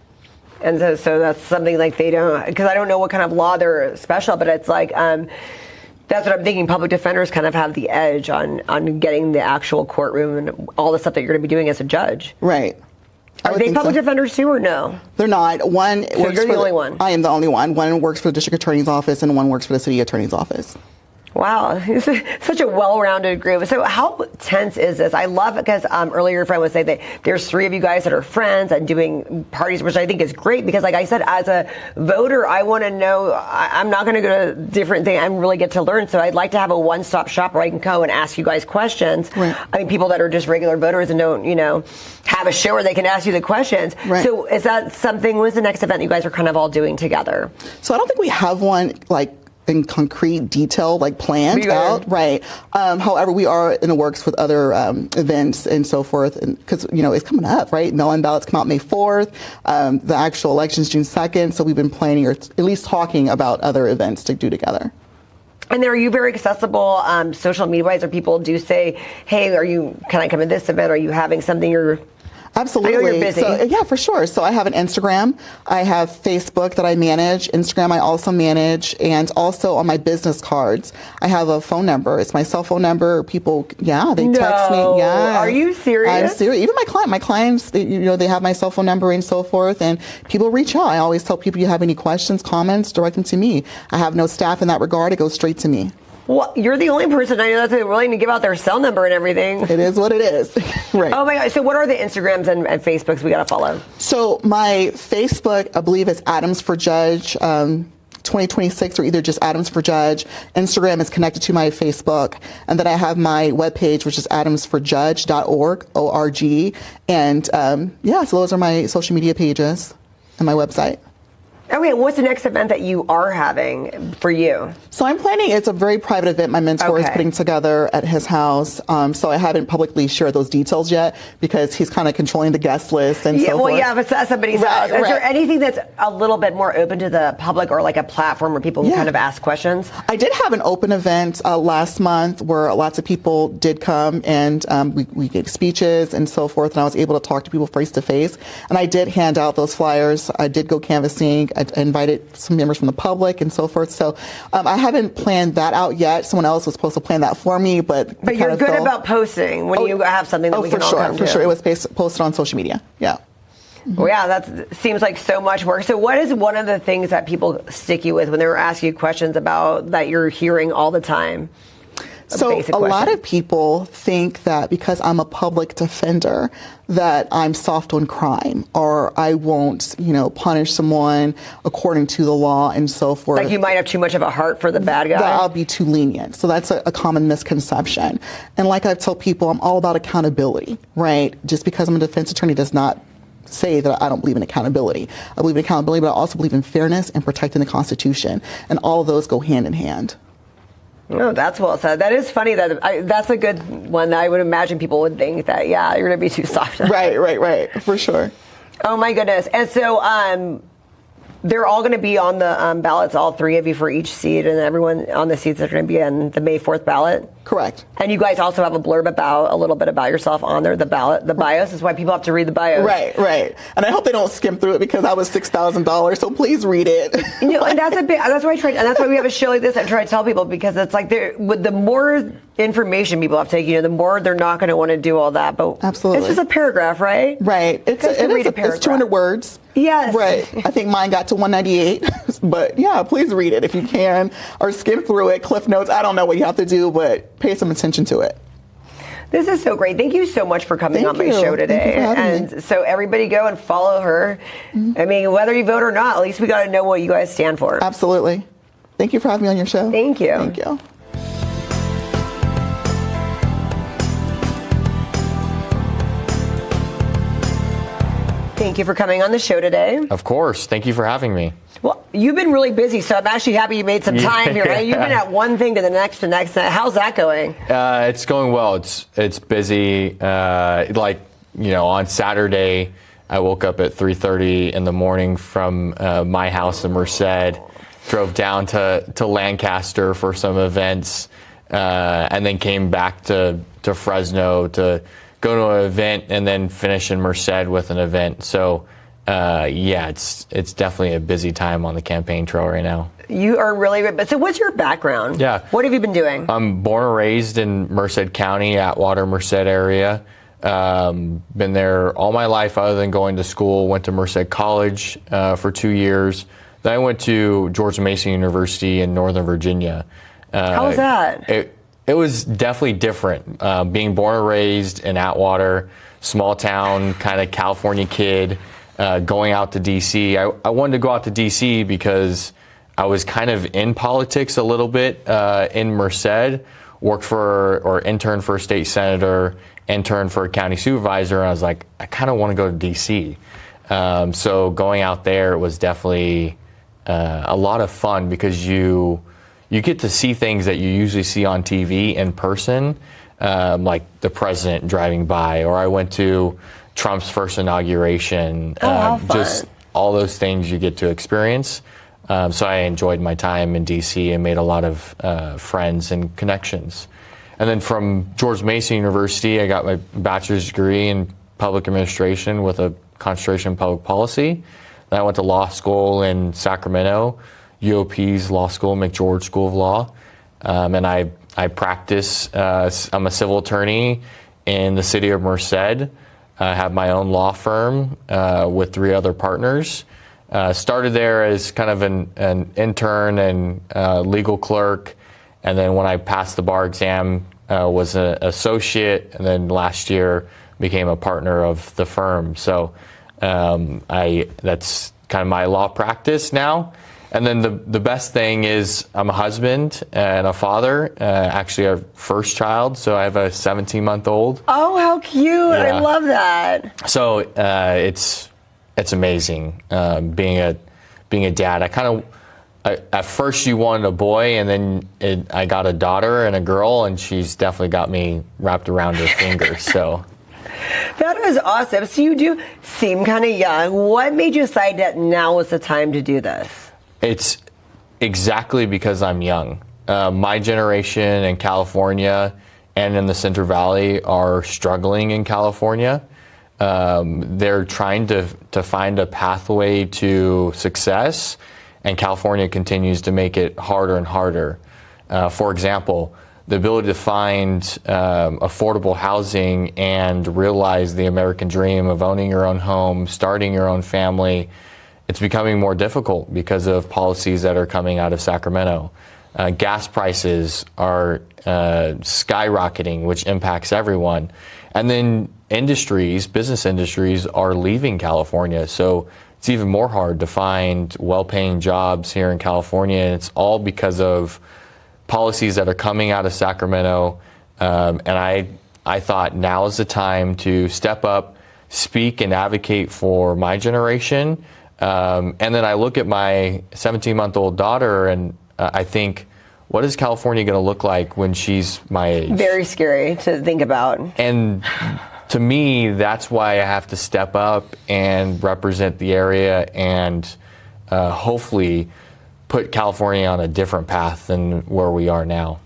And so that's something like they don't, because I don't know what kind of law they're special, but it's like, that's what I'm thinking. Public defenders kind of have the edge on getting the actual courtroom and all the stuff that you're going to be doing as a judge. Right. I Are would they think public so. defenders too, or no? They're not. One So works you're the for only one. I am the only one. One works for the district attorney's office and one works for the city attorney's office. Wow, such a well-rounded group. So how tense is this? I love it because earlier your friend was saying that there's 3 of you guys that are friends and doing parties, which I think is great because, like I said, as a voter, I want to know. I'm not going to go to different things. I really get to learn. So I'd like to have a one-stop shop where I can go and ask you guys questions. Right. I mean, people that are just regular voters and don't, have a show where they can ask you the questions. Right. So is that something? When's the next event you guys are kind of all doing together? So I don't think we have one in concrete detail, planned out, right? However, we are in the works with other events and so forth, and because it's coming up, right? Mail-in ballots come out May 4th. The actual election's June 2nd. So we've been planning, or at least talking about other events to do together. And are you very accessible social media-wise, or people do say, hey, can I come to this event? Are you having something you're... Absolutely. I know you're busy. So, yeah, for sure. So I have an Instagram. I have Facebook that I manage. Instagram I also manage. And also on my business cards, I have a phone number. It's my cell phone number. People, they text me. Yeah. Are you serious? I'm serious. Even my clients, they have my cell phone number and so forth. And people reach out. I always tell people, you have any questions, comments, direct them to me. I have no staff in that regard. It goes straight to me. Well, you're the only person I know that's willing to give out their cell number and everything. It is what it is. Right. Oh my God. So what are the Instagrams and Facebooks we got to follow? So my Facebook, I believe, is Adams for Judge 2026, or either just Adams for Judge. Instagram is connected to my Facebook. And then I have my webpage, which is adamsforjudge.org, O-R-G. And so those are my social media pages and my website. Okay, what's the next event that you are having for you? So I'm planning, it's a very private event my mentor is Okay. putting together at his house. So I haven't publicly shared those details yet because he's kind of controlling the guest list and so forth. If it's at somebody's Right, house. Is there right. anything that's a little bit more open to the public, or like a platform where people can kind of ask questions? I did have an open event last month where lots of people did come, and we gave speeches and so forth, and I was able to talk to people face to face. And I did hand out those flyers. I did go canvassing. I invited some members from the public and so forth. So I haven't planned that out yet. Someone else was supposed to plan that for me, but You're good about posting when you have something that we can all come to. for sure. It was posted on social media. Yeah. Well, yeah, that seems like so much work. So what is one of the things that people stick you with when they're asking you questions about that you're hearing all the time? So a lot of people think that because I'm a public defender that I'm soft on crime, or I won't, punish someone according to the law and so forth. Like you might have too much of a heart for the bad guy? That I'll be too lenient. So that's a common misconception. And like I've told people, I'm all about accountability, right? Just because I'm a defense attorney does not say that I don't believe in accountability. I believe in accountability, but I also believe in fairness and protecting the Constitution. And all of those go hand in hand. Oh, that's well said. That is funny. That's a good one. I would imagine people would think that, you're going to be too soft. Right. For sure. Oh, my goodness. And so they're all going to be on the ballots, all 3 of you for each seat, and everyone on the seats are going to be on the May 4th ballot? Correct. And you guys also have a blurb a little bit about yourself on there, the ballot, the bios. Is why people have to read the bios. Right. And I hope they don't skim through it because I was $6,000, so please read it. And that's why that's why we have a show like this. I try to tell people, because it's like with the more information people have to take, the more they're not going to want to do all that. But absolutely, it's just a paragraph, right? Right. It's 200 words. Yes. Right. I think mine got to 198. But yeah, please read it if you can, or skim through it. Cliff notes. I don't know what you have to do, but pay some attention to it. This is so great. Thank you so much for coming on my show today. Thank you for having me. So everybody go and follow her. I mean, whether you vote or not, at least we got to know what you guys stand for. Absolutely. Thank you for having me on your show. Thank you. Thank you. Thank you for coming on the show today. Of course. Thank you for having me. Well, you've been really busy, so I'm actually happy you made some time here. Right? You've been at one thing to the next to next. How's that going? It's going well. It's busy. On Saturday, I woke up at 3:30 in the morning from my house in Merced, drove down to Lancaster for some events, and then came back to Fresno to go to an event and then finish in Merced with an event. So yeah, it's definitely a busy time on the campaign trail right now. You are really good. But so what's your background? Yeah. What have you been doing? I'm born and raised in Merced County, Atwater, Merced area. Been there all my life other than going to school. Went to Merced College for 2 years. Then I went to George Mason University in Northern Virginia. How was that? It was definitely different. Being born and raised in Atwater, small town, kind of California kid, going out to D.C. I wanted to go out to D.C. because I was kind of in politics a little bit in Merced, worked for or interned for a state senator, interned for a county supervisor, and I was like, I kind of want to go to D.C. So going out there was definitely a lot of fun because you get to see things that you usually see on TV in person, like the president driving by, or I went to Trump's first inauguration. How fun. Just all those things you get to experience. So I enjoyed my time in D.C. and made a lot of friends and connections. And then from George Mason University, I got my bachelor's degree in public administration with a concentration in public policy. Then I went to law school in Sacramento, UOP's law school, McGeorge School of Law. And I practice, I'm a civil attorney in the city of Merced. I have my own law firm with 3 other partners. Started there as kind of an intern and legal clerk, and then when I passed the bar exam, was an associate, and then last year became a partner of the firm. So that's kind of my law practice now. And then the best thing is I'm a husband and a father, actually our first child, so I have a 17-month-old. Oh, how cute. Yeah. I love that. So it's amazing being a dad. At first you wanted a boy, and then I got a daughter and a girl, and she's definitely got me wrapped around her finger. So That is awesome. So you do seem kind of young. What made you decide that now was the time to do this? it's exactly because I'm young. My generation in California and in the Central Valley are struggling in California. They're trying to find a pathway to success, and California continues to make it harder and harder. For example, the ability to find affordable housing and realize the American dream of owning your own home, starting your own family, it's becoming more difficult because of policies that are coming out of Sacramento. Gas prices are skyrocketing, which impacts everyone. And then business industries are leaving California. So it's even more hard to find well-paying jobs here in California. And it's all because of policies that are coming out of Sacramento. And I thought now is the time to step up, speak and advocate for my generation. And then I look at my 17-month-old daughter and I think, what is California going to look like when she's my age? Very scary to think about. And to me, that's why I have to step up and represent the area and hopefully put California on a different path than where we are now.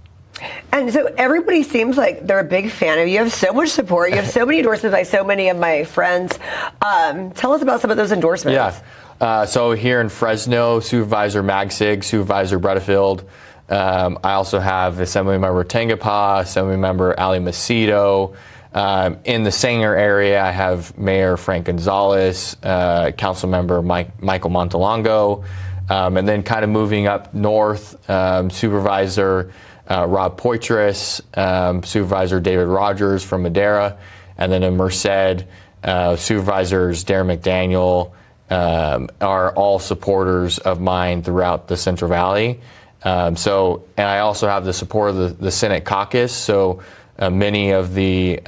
And so everybody seems like they're a big fan of you. You have so much support. You have so many endorsements by so many of my friends. Tell us about some of those endorsements. Yeah. So here in Fresno, Supervisor Magsig, Supervisor Bredefield. I also have Assemblymember Tengapa, Assemblymember Ali Macedo. In the Sanger area, I have Mayor Frank Gonzalez, Councilmember Michael Montalongo, and then kind of moving up north, Supervisor Rob Poitras, Supervisor David Rogers from Madera, and then in Merced, Supervisors Darren McDaniel are all supporters of mine throughout the Central Valley. And I also have the support of the Senate caucus. So many of the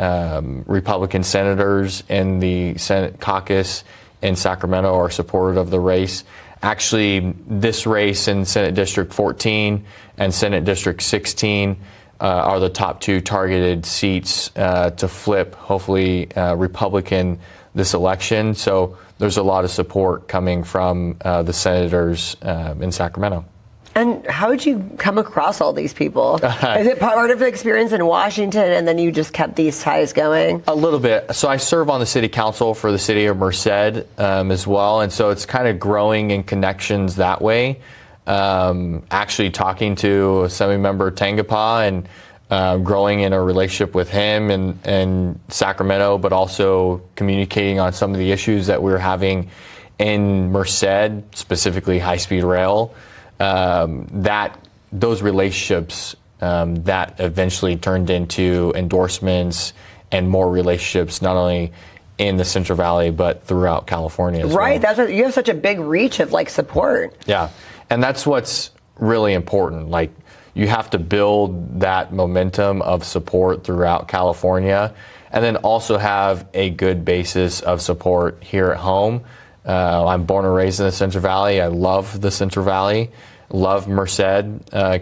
Republican senators in the Senate caucus in Sacramento are supportive of the race. Actually, this race in Senate District 14 and Senate District 16 are the top two targeted seats to flip, hopefully, Republican this election. So there's a lot of support coming from the senators in Sacramento. And how did you come across all these people? Is it part of the experience in Washington, and then you just kept these ties going? A little bit. So I serve on the city council for the city of Merced as well, and so it's kind of growing in connections that way. Actually talking to Assembly-member Tangapa and growing in a relationship with him in Sacramento, but also communicating on some of the issues that we're having in Merced, specifically high-speed rail. Those relationships that eventually turned into endorsements and more relationships, not only in the Central Valley but throughout California as right. well. That's you have such a big reach of like support. Yeah, and that's what's really important. Like, you have to build that momentum of support throughout California, and then also have a good basis of support here at home. I'm born and raised in the Central Valley. I love the Central Valley, love Merced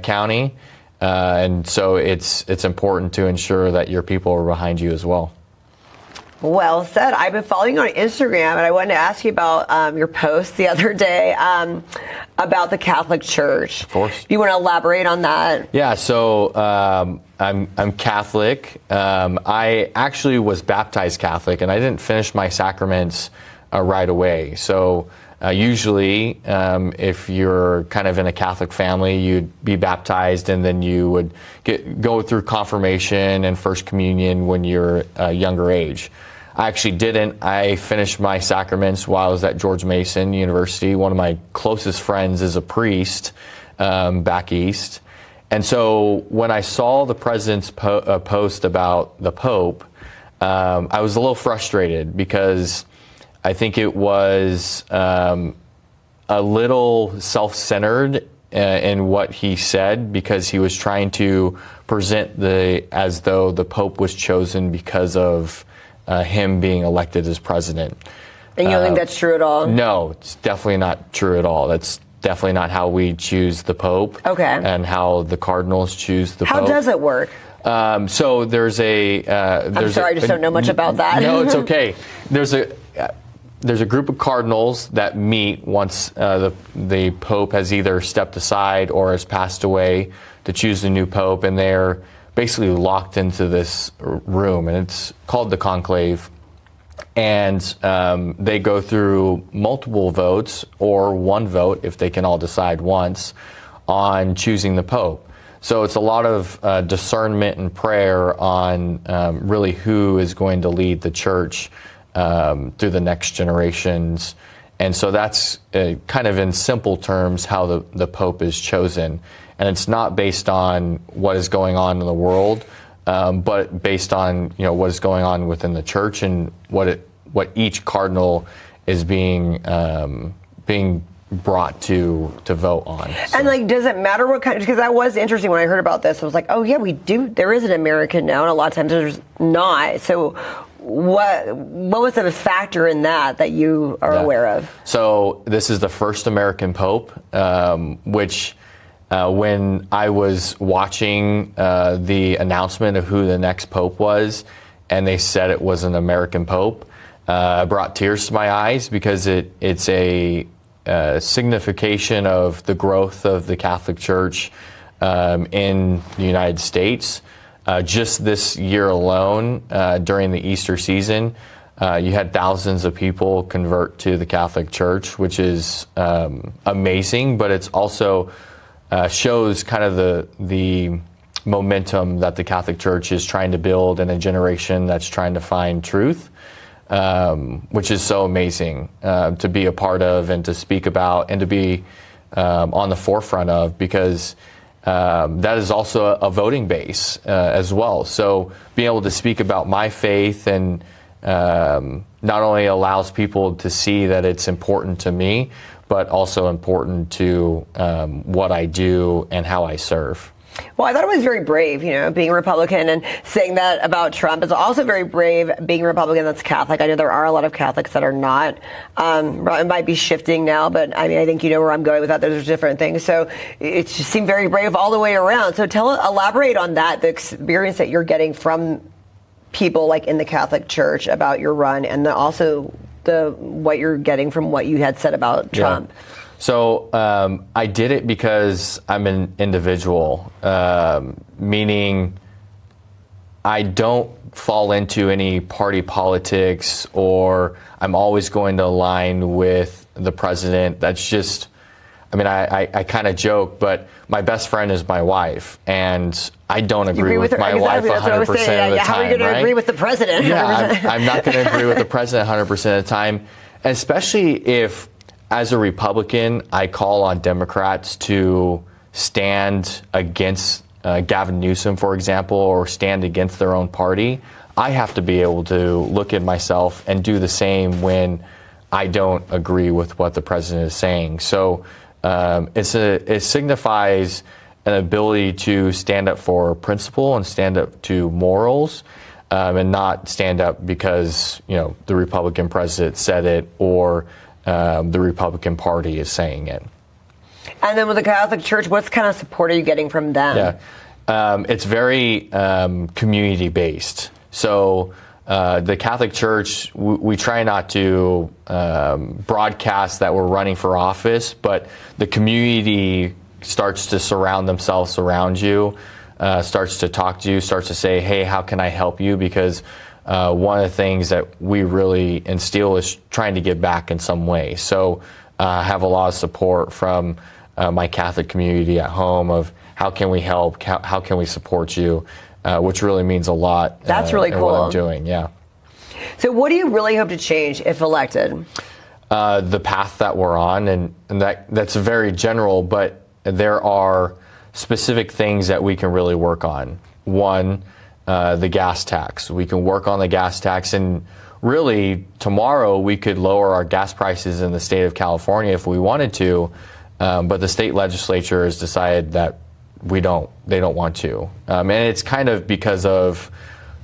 County, and so it's important to ensure that your people are behind you as well. Well said. I've been following you on Instagram, and I wanted to ask you about your post the other day about the Catholic Church. Of course. You want to elaborate on that? Yeah. So I'm Catholic. I actually was baptized Catholic, and I didn't finish my sacraments right away. So usually, if you're kind of in a Catholic family, you'd be baptized, and then you would go through confirmation and First Communion when you're a younger age. I actually didn't. I finished my sacraments while I was at George Mason University. One of my closest friends is a priest back east. And so when I saw the president's post about the Pope, I was a little frustrated because I think it was a little self-centered in what he said, because he was trying to present as though the Pope was chosen because of him being elected as president. And you don't think that's true at all? No, it's definitely not true at all. That's definitely not how we choose the Pope. Okay. And how the cardinals choose the Pope. How does it work? So there's a... I'm sorry, I just don't know much about that. No, it's okay. There's a group of cardinals that meet once the Pope has either stepped aside or has passed away to choose the new Pope, and they're basically locked into this room, and it's called the conclave. And they go through multiple votes, or one vote if they can all decide once, on choosing the Pope. So it's a lot of discernment and prayer on really who is going to lead the church through the next generations. And so that's kind of in simple terms how the Pope is chosen. And it's not based on what is going on in the world, but based on what is going on within the church and what each cardinal is being brought to vote on. So. And does it matter what kind? Because that was interesting when I heard about this. I was like, oh yeah, we do. There is an American now, and a lot of times there's not. So what was the factor in that you are aware of? So this is the first American Pope, which when I was watching the announcement of who the next Pope was, and they said it was an American Pope, brought tears to my eyes, because it's a signification of the growth of the Catholic Church in the United States. Just this year alone, during the Easter season, you had thousands of people convert to the Catholic Church, which is amazing, but it's also shows kind of the momentum that the Catholic Church is trying to build in a generation that's trying to find truth, which is so amazing to be a part of and to speak about and to be on the forefront of, because that is also a voting base as well. So being able to speak about my faith and not only allows people to see that it's important to me, but also important to what I do and how I serve. Well, I thought it was very brave, being a Republican and saying that about Trump. It's also very brave being a Republican that's Catholic. I know there are a lot of Catholics that are not. It might be shifting now, but I think you know where I'm going with that. There's different things. So it just seemed very brave all the way around. So elaborate on that, the experience that you're getting from people in the Catholic Church about your run, and also what you're getting from what you had said about Trump. Yeah. So I did it because I'm an individual, meaning I don't fall into any party politics, or I'm always going to align with the president. That's just, I mean, I kind of joke, but my best friend is my wife, and I don't agree with my wife 100% of the time. How are you going to agree with the president? Yeah, I'm not going to agree with the president 100% of the time, especially if, as a Republican, I call on Democrats to stand against Gavin Newsom, for example, or stand against their own party. I have to be able to look at myself and do the same when I don't agree with what the president is saying. So it signifies an ability to stand up for principle and stand up to morals, and not stand up because, you know, the Republican president said it, or the Republican Party is saying it. And then with the Catholic Church, what kind of support are you getting from them? Yeah, it's very community-based. So the Catholic Church, we try not to broadcast that we're running for office, but the community starts to surround themselves around you, starts to talk to you, starts to say, hey, how can I help you? Because one of the things that we really instill is trying to give back in some way. So I have a lot of support from my Catholic community at home of how can we help, how can we support you, which really means a lot. That's really cool. What I'm doing, yeah. So what do you really hope to change if elected? The path that we're on, and that's very general, but there are specific things that we can really work on. One, the gas tax. We can work on the gas tax, and really tomorrow we could lower our gas prices in the state of California if we wanted to, but the state legislature has decided that they don't want to. And it's kind of because of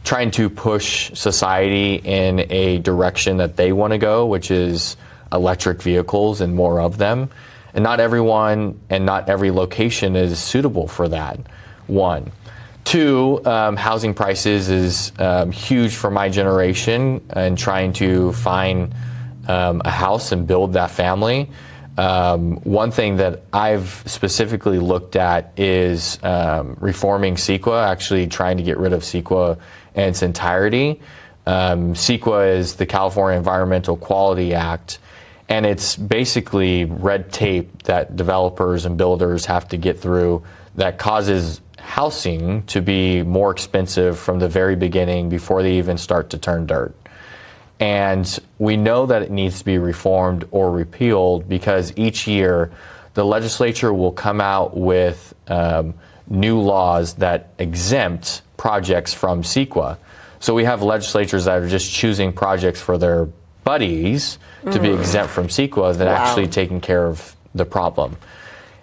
trying to push society in a direction that they want to go, which is electric vehicles and more of them. And not everyone and not every location is suitable for that, one. Two, housing prices is huge for my generation and trying to find a house and build that family. One thing that I've specifically looked at is reforming CEQA, actually trying to get rid of CEQA in its entirety. CEQA is the California Environmental Quality Act, and it's basically red tape that developers and builders have to get through that causes housing to be more expensive from the very beginning before they even start to turn dirt. And we know that it needs to be reformed or repealed because each year the legislature will come out with new laws that exempt projects from CEQA. So we have legislatures that are just choosing projects for their buddies to be exempt from CEQA than actually taking care of the problem.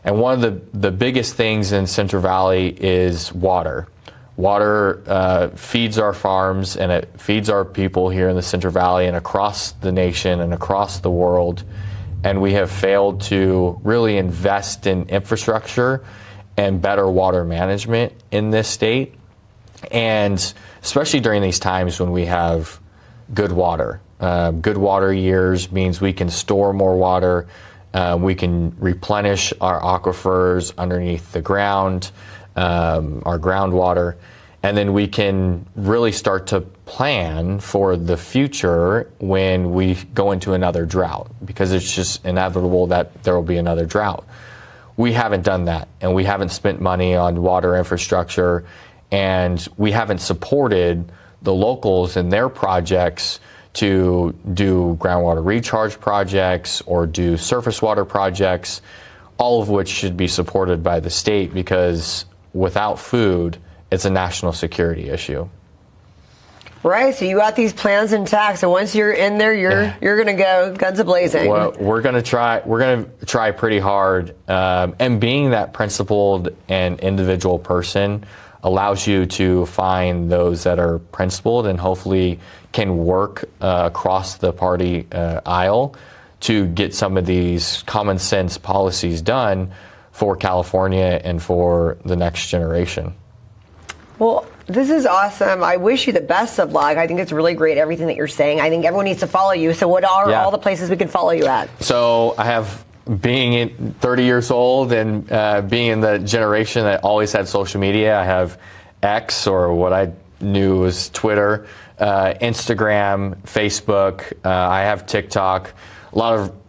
And one of the biggest things in Central Valley is water. Water feeds our farms and it feeds our people here in the Central Valley and across the nation and across the world. And we have failed to really invest in infrastructure and better water management in this state. And especially during these times when we have good water. Good water years means we can store more water. We can replenish our aquifers underneath the ground, our groundwater, and then we can really start to plan for the future when we go into another drought, because it's just inevitable that there will be another drought. We haven't done that, and we haven't spent money on water infrastructure, and we haven't supported the locals in their projects to do groundwater recharge projects or do surface water projects, all of which should be supported by the state, because without food, it's a national security issue. Right, so you got these plans intact. So once you're in there, you're going to go guns a-blazing. Well, we're going to try pretty hard, and being that principled and individual person allows you to find those that are principled and hopefully can work across the party aisle to get some of these common sense policies done for California and for the next generation. Well, this is awesome. I wish you the best of luck. I think it's really great, everything that you're saying. I think everyone needs to follow you. So what are all the places we can follow you at? So I have being 30 years old and being in the generation that always had social media, I have X, or what I knew was Twitter, Instagram, Facebook. I have TikTok.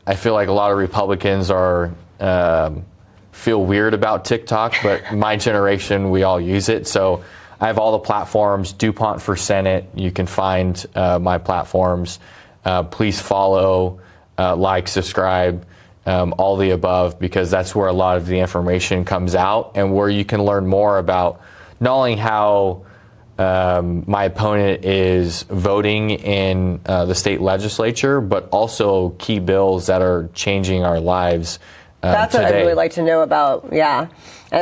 I feel like a lot of Republicans feel weird about TikTok, but my generation, we all use it. So I have all the platforms. Dupont for Senate. You can find my platforms. Please follow, like, subscribe, all the above, because that's where a lot of the information comes out and where you can learn more about not only how my opponent is voting in the state legislature, but also key bills that are changing our lives That's today. what I'd really like to know about,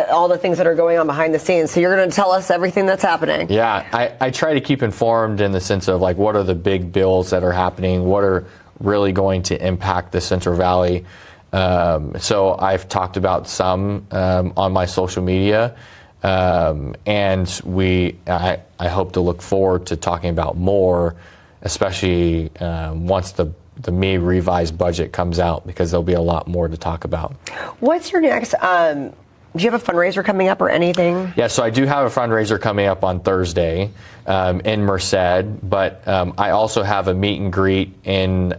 all the things that are going on behind the scenes. So you're going to tell us everything that's happening. Yeah, I try to keep informed in the sense of, like, what are the big bills that are happening, what are really going to impact the Central Valley. So I've talked about some on my social media. And I hope to look forward to talking about more, especially once the May revised budget comes out, because there'll be a lot more to talk about. What's your next, do you have a fundraiser coming up or anything? Yeah, so I do have a fundraiser coming up on Thursday in Merced, but I also have a meet and greet in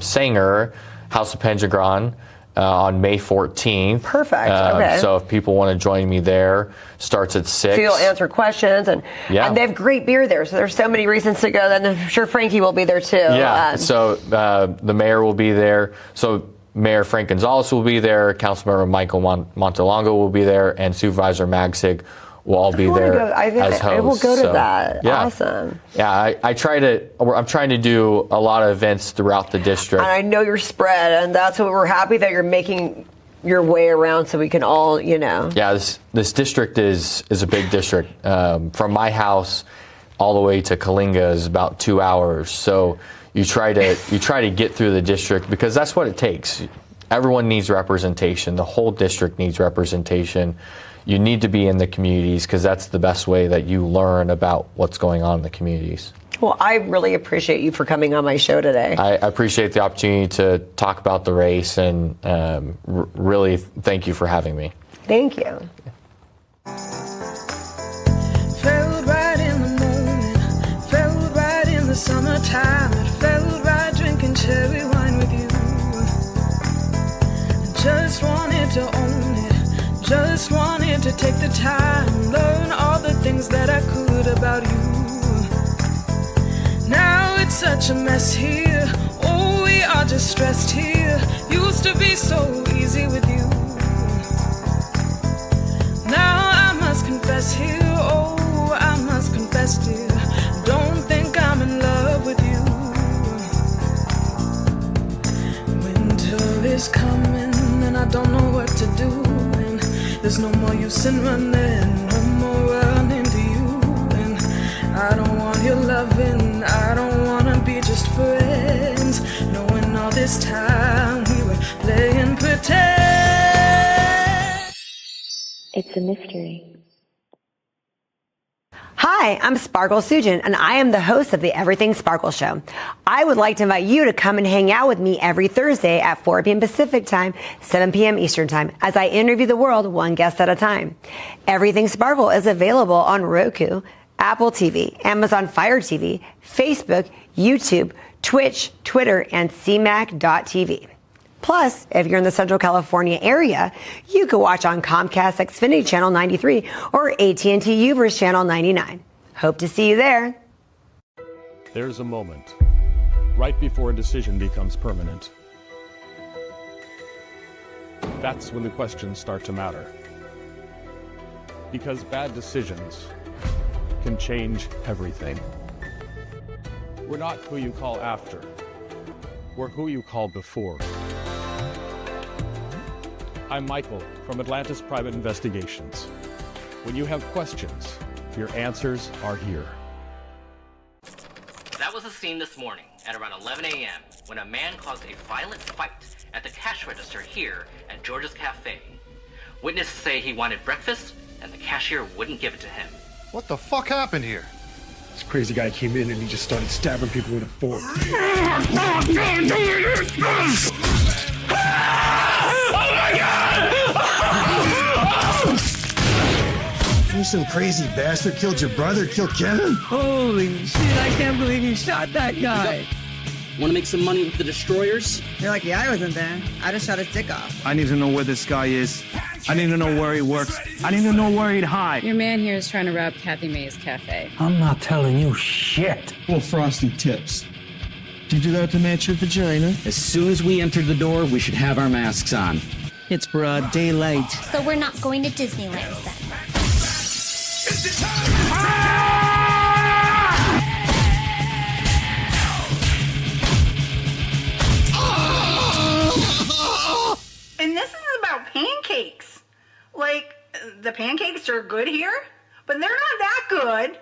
Sanger, House of Pendragon, on May 14th. Perfect. Okay. So if people want to join me there, starts at 6. So you'll answer questions, and they have great beer there. So there's so many reasons to go. Then I'm sure Frankie will be there too. Yeah. So the mayor will be there. So Mayor Frank Gonzalez will be there. Councilmember Michael Montalongo will be there, and Supervisor Magsig will all be there as hosts. I will go to that. Yeah. Awesome. Yeah, I'm trying to do a lot of events throughout the district. And I know you're spread, and that's what we're happy that you're making your way around so we can all, Yeah, this district is a big district. From my house all the way to Kalinga is about 2 hours. So you try to get through the district, because that's what it takes. Everyone needs representation. The whole district needs representation. You need to be in the communities, because that's the best way that you learn about what's going on in the communities. Well, I really appreciate you for coming on my show today. I appreciate the opportunity to talk about the race, and really thank you for having me. Thank you. Felt right in the moment, felt right in the summertime. It felt right drinking cherry wine with you. Just wanted to own it, just wanted to take the time, learn all the things that I could about you. Now it's such a mess here, oh, we are just stressed here. Used to be so easy with you. Now I must confess here, oh, I must confess, dear, don't think I'm in love with you. Winter is coming and I don't know what to do, and there's no more use in running, no more running to you. And I don't want your loving, I don't wanna be just friends, knowing all this time we were playing pretend. It's a mystery. Hi, I'm Sparkle Sujan, and I am the host of the Everything Sparkle Show. I would like to invite you to come and hang out with me every Thursday at 4 p.m. Pacific Time, 7 p.m. Eastern Time, as I interview the world one guest at a time. Everything Sparkle is available on Roku, Apple TV, Amazon Fire TV, Facebook, YouTube, Twitch, Twitter, and CMAC.tv. Plus, if you're in the Central California area, you can watch on Comcast Xfinity Channel 93 or AT&T Uverse Channel 99. Hope to see you there. There's a moment right before a decision becomes permanent. That's when the questions start to matter. Because bad decisions can change everything. We're not who you call after. We're who you call before. I'm Michael from Atlantis Private Investigations. When you have questions, your answers are here. That was the scene this morning at around 11 a.m. when a man caused a violent fight at the cash register here at George's Cafe. Witnesses say he wanted breakfast and the cashier wouldn't give it to him. What the fuck happened here? This crazy guy came in and he just started stabbing people with a fork. You some crazy bastard killed your brother, killed Kevin? Holy shit, I can't believe you shot that guy. Want to make some money with the destroyers? You're lucky I wasn't there. I just shot his dick off. I need to know where this guy is. I need to know where he works. I need to know where he'd hide. Your man here is trying to rob Kathy May's cafe. I'm not telling you shit. Little frosty tips. Did you do that to match your vagina? As soon as we enter the door, we should have our masks on. It's broad daylight. So we're not going to Disneyland then. And this is about pancakes. Like, the pancakes are good here, but they're not that good.